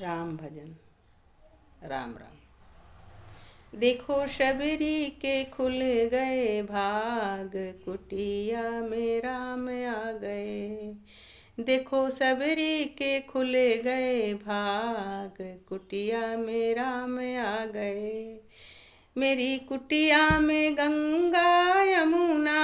राम भजन। राम राम। देखो शबरी के खुल गए भाग, कुटिया में राम आ गए। देखो शबरी के खुल गए भाग, कुटिया में राम आ गए। मेरी कुटिया में गंगा यमुना,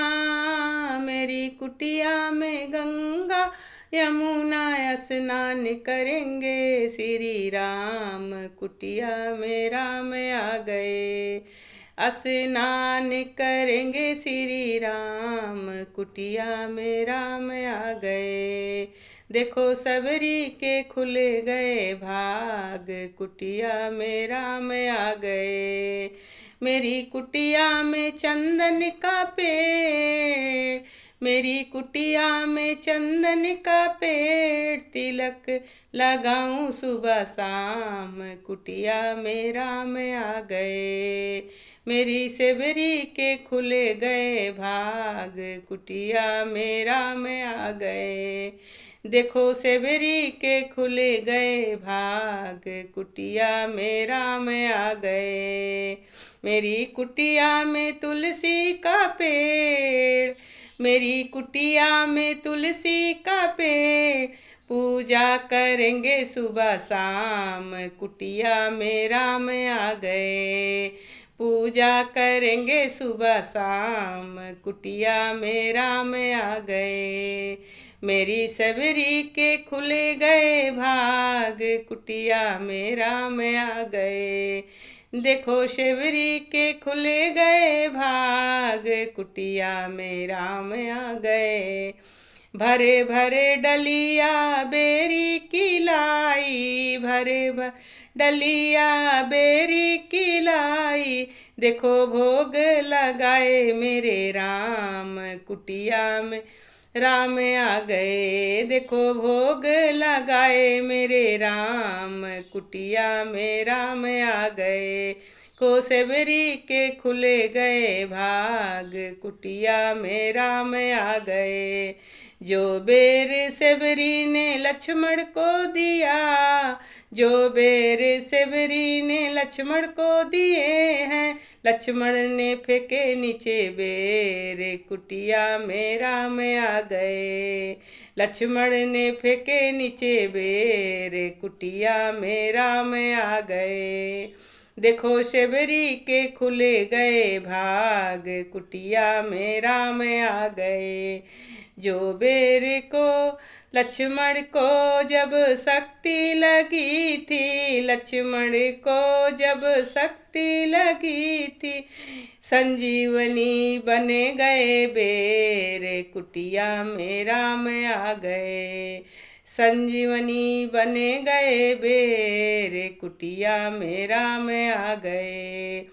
मेरी कुटिया में गंगा यमुना, स्नान करेंगे श्री राम, कुटिया में राम आ गए। स्नान करेंगे श्री राम, कुटिया में राम आ गए। देखो सबरी के खुल गए भाग, कुटिया में राम आ गए। मेरी कुटिया में चंदन का पेड़, मेरी कुटिया में चंदन का पेड़, तिलक लगाऊं सुबह शाम, कुटिया में राम आ गए। मेरी सेवरी के खुले गए भाग, कुटिया में राम आ गए। देखो सेवरी के खुले गए भाग, कुटिया में राम आ गए। मेरी कुटिया में तुलसी का पेड़, मेरी कुटिया में तुलसी का पेड़, पूजा करेंगे सुबह शाम, कुटिया में राम आ गए। पूजा करेंगे सुबह शाम, कुटिया में राम आ गए। मेरी सबरी के खुले गए भाग, कुटिया में राम आ गए। देखो शिवरी के खुले गए भाग, कुटिया में राम आ गए। भरे भरे डलिया बेरी की लाई, भरे भरे डलिया बेरी की लाई, देखो भोग लगाए मेरे राम, कुटिया में राम आ गए। देखो भोग लगाए मेरे राम, कुटिया में राम आ गए। को सेवरी के खुले गए भाग, कुटिया में राम आ गए। जो बेर सेवरी ने लक्ष्मण को दिया, जो बेर सेवरी ने लक्ष्मण को दिए हैं, लक्ष्मण ने फेंके नीचे बेर, कुटिया में राम आ गए। लक्ष्मण ने फेंके नीचे बेर, कुटिया में राम आ गए। देखो शबरी के खुले गए भाग, कुटिया में राम आ गए। जो बेर को लक्ष्मण को जब शक्ति लगी थी, लक्ष्मण को जब शक्ति लगी थी, संजीवनी बने गए बेर, कुटिया में राम आ गए। संजीवनी बने गए बेर, कुटिया में राम आ गए।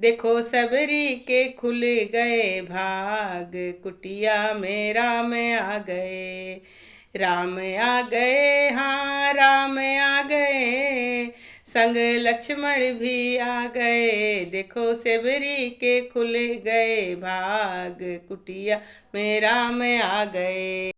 देखो सबरी के खुल गए भाग, कुटिया में राम आ गए। राम आ गए, हाँ राम आ गए, संग लक्ष्मण भी आ गए। देखो सेवरी के खुल गए भाग, कुटिया में राम आ गए।